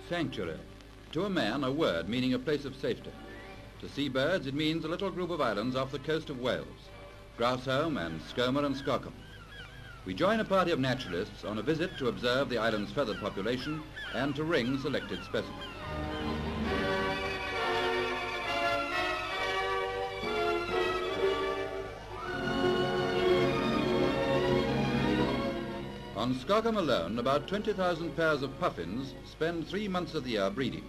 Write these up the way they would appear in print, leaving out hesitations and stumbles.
Sanctuary. To a man, a word meaning a place of safety. To seabirds, it means a little group of islands off the coast of Wales, Grassholm and Skomer and Skockum. We join a party of naturalists on a visit to observe the island's feathered population and to ring selected specimens. On Skockum alone, about 20,000 pairs of puffins spend 3 months of the year breeding.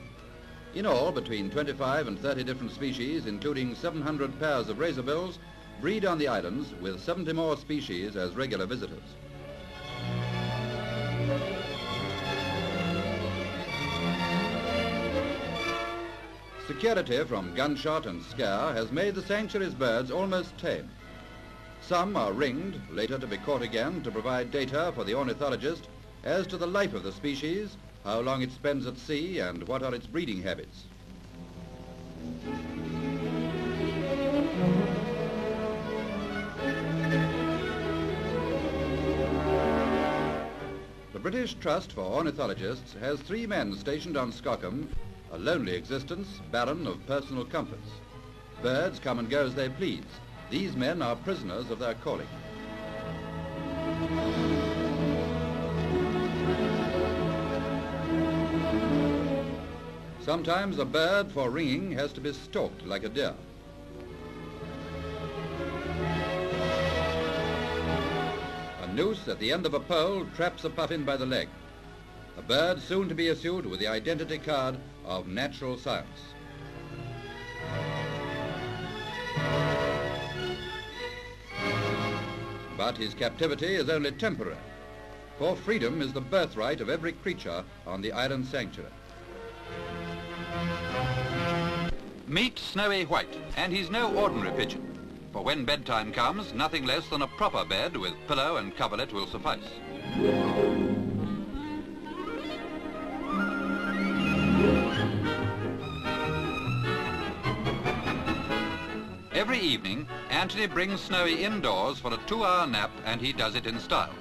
In all, between 25 and 30 different species, including 700 pairs of razorbills, breed on the islands, with 70 more species as regular visitors. Security from gunshot and scare has made the sanctuary's birds almost tame. Some are ringed, later to be caught again, to provide data for the ornithologist as to the life of the species, how long it spends at sea, and what are its breeding habits. The British Trust for Ornithologists has 3 men stationed on Skockum, a lonely existence, barren of personal comforts. Birds come and go as they please. These men are prisoners of their calling. Sometimes a bird, for ringing, has to be stalked like a deer. A noose at the end of a pole traps a puffin by the leg. A bird soon to be issued with the identity card of natural science. But his captivity is only temporary, for freedom is the birthright of every creature on the island sanctuary. Meet Snowy White, and he's no ordinary pigeon. For when bedtime comes, nothing less than a proper bed with pillow and coverlet will suffice. Every evening, Anthony brings Snowy indoors for a 2-hour nap, and he does it in style.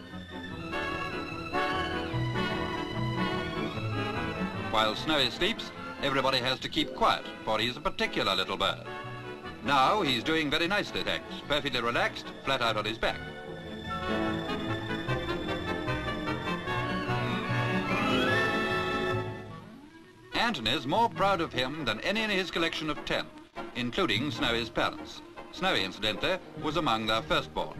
While Snowy sleeps, everybody has to keep quiet, for he's a particular little bird. Now he's doing very nicely, thanks, perfectly relaxed, flat out on his back. Anthony's more proud of him than any in his collection of 10. Including Snowy's parents. Snowy, incidentally, was among their firstborn.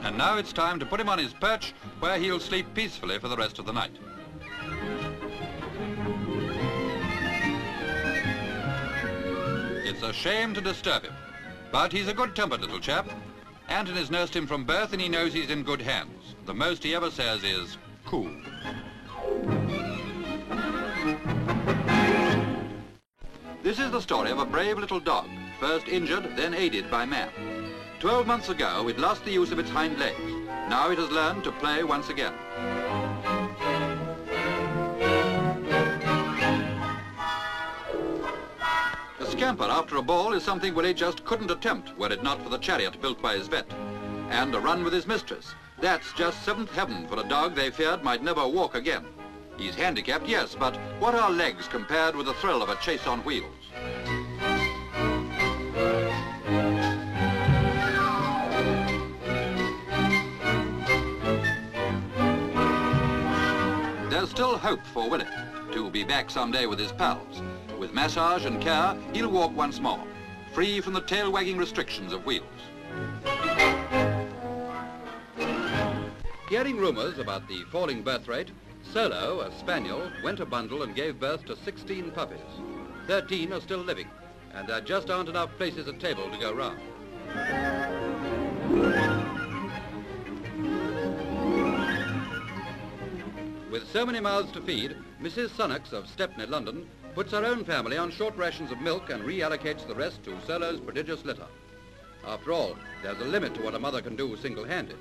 And now it's time to put him on his perch, where he'll sleep peacefully for the rest of the night. It's a shame to disturb him, but he's a good-tempered little chap. Anthony's nursed him from birth, and he knows he's in good hands. The most he ever says is, cool. This is the story of a brave little dog, first injured, then aided by man. 12 months ago, it lost the use of its hind legs. Now it has learned to play once again. A scamper after a ball is something Willie just couldn't attempt were it not for the chariot built by his vet. And a run with his mistress. That's just 7th heaven for a dog they feared might never walk again. He's handicapped, yes, but what are legs compared with the thrill of a chase on wheels? There's still hope for Willie to be back someday with his pals. With massage and care, he'll walk once more, free from the tail-wagging restrictions of wheels. Hearing rumours about the falling birth rate, Solo, a spaniel, went a bundle and gave birth to 16 puppies. 13 are still living, and there just aren't enough places at table to go round. With so many mouths to feed, Mrs. Sunnox of Stepney, London, puts her own family on short rations of milk and reallocates the rest to Solo's prodigious litter. After all, there's a limit to what a mother can do single-handed.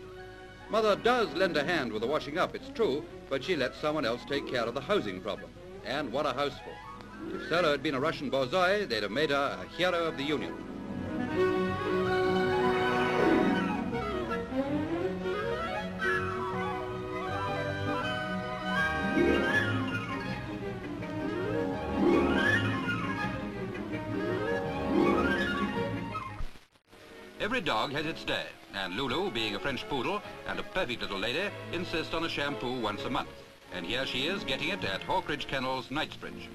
Mother does lend a hand with the washing up, it's true, but she lets someone else take care of the housing problem. And what a houseful. If Solo had been a Russian borzoi, they'd have made her a hero of the Union. Every dog has its day, and Lulu, being a French poodle and a perfect little lady, insists on a shampoo once a month. And here she is getting it at Hawkridge Kennels, Knightsbridge.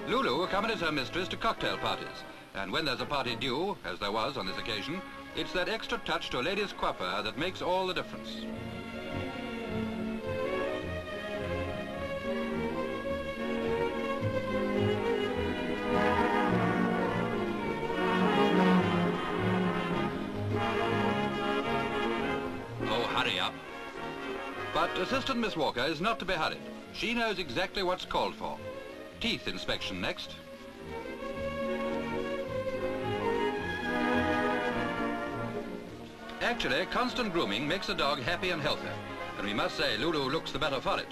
Lulu accompanies her mistress to cocktail parties, and when there's a party due, as there was on this occasion, it's that extra touch to a lady's coiffure that makes all the difference. Oh, hurry up. But Assistant Miss Walker is not to be hurried. She knows exactly what's called for. Teeth inspection next. Actually, constant grooming makes a dog happy and healthy, and we must say Lulu looks the better for it.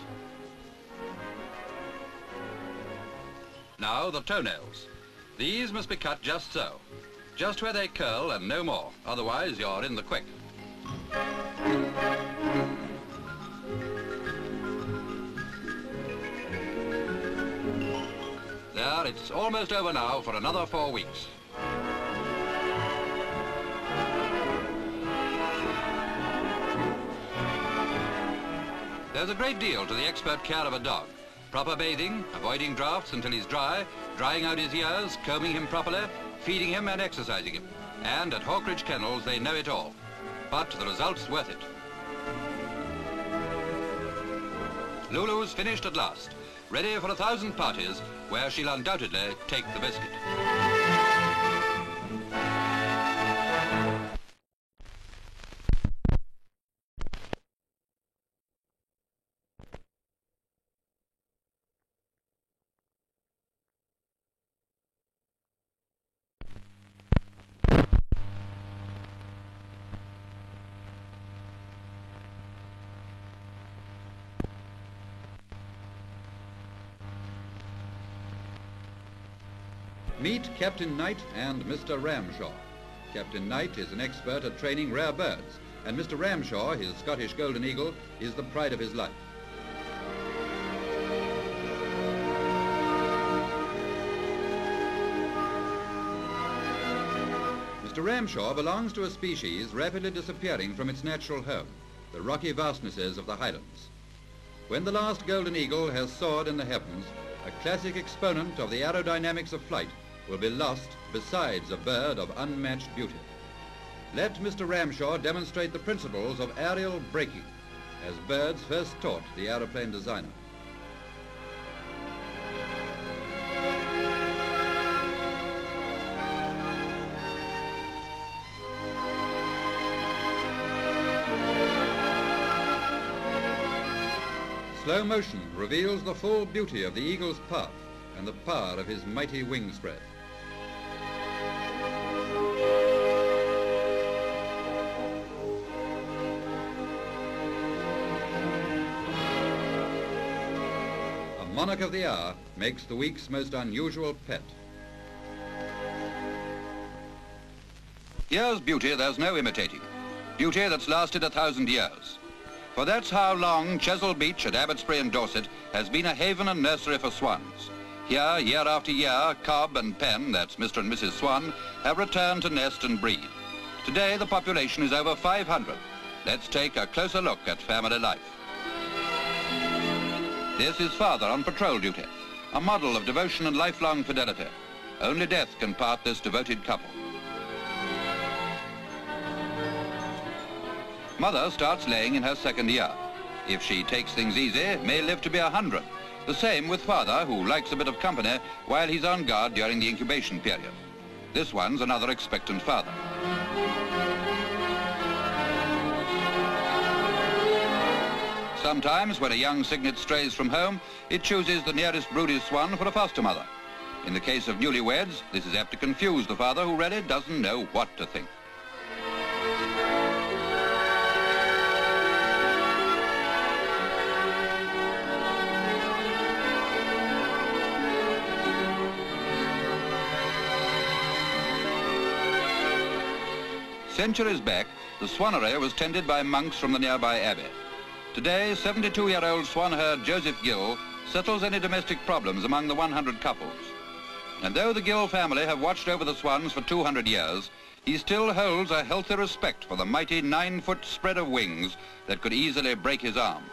Now the toenails. These must be cut just so, just where they curl and no more, otherwise you're in the quick. There, it's almost over now for another 4 weeks. There's a great deal to the expert care of a dog. Proper bathing, avoiding drafts until he's dry, drying out his ears, combing him properly, feeding him and exercising him. And at Hawkridge Kennels, they know it all. But the result's worth it. Lulu's finished at last, ready for 1,000 parties, where she'll undoubtedly take the biscuit. Meet Captain Knight and Mr. Ramshaw. Captain Knight is an expert at training rare birds, and Mr. Ramshaw, his Scottish Golden Eagle, is the pride of his life. Mr. Ramshaw belongs to a species rapidly disappearing from its natural home, the rocky vastnesses of the Highlands. When the last Golden Eagle has soared in the heavens, a classic exponent of the aerodynamics of flight will be lost besides a bird of unmatched beauty. Let Mr. Ramshaw demonstrate the principles of aerial braking, as birds first taught the aeroplane designer. Slow motion reveals the full beauty of the eagle's path and the power of his mighty wing spread. A monarch of the hour makes the week's most unusual pet. Here's beauty there's no imitating. Beauty that's lasted 1,000 years. For that's how long Chesil Beach at Abbotsbury in Dorset has been a haven and nursery for swans. Here, year after year, Cobb and Penn, that's Mr. and Mrs. Swan, have returned to nest and breed. Today, the population is over 500. Let's take a closer look at family life. This is father on patrol duty, a model of devotion and lifelong fidelity. Only death can part this devoted couple. Mother starts laying in her 2nd year. If she takes things easy, may live to be 100. The same with father, who likes a bit of company while he's on guard during the incubation period. This one's another expectant father. Sometimes, when a young cygnet strays from home, it chooses the nearest broody swan for a foster mother. In the case of newlyweds, this is apt to confuse the father, who really doesn't know what to think. Centuries back, the swanery was tended by monks from the nearby abbey. Today, 72-year-old swan herd Joseph Gill settles any domestic problems among the 100 couples. And though the Gill family have watched over the swans for 200 years, he still holds a healthy respect for the mighty 9-foot spread of wings that could easily break his arm.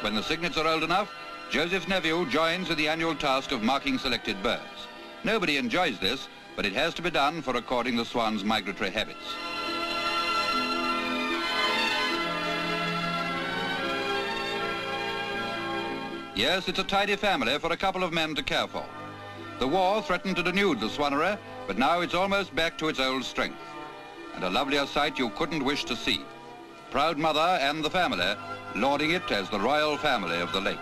When the cygnets are old enough, Joseph's nephew joins in the annual task of marking selected birds. Nobody enjoys this, but it has to be done for recording the swan's migratory habits. Yes, it's a tidy family for a couple of men to care for. The war threatened to denude the swanery, but now it's almost back to its old strength. And a lovelier sight you couldn't wish to see. Proud mother and the family lauding it as the royal family of the lake.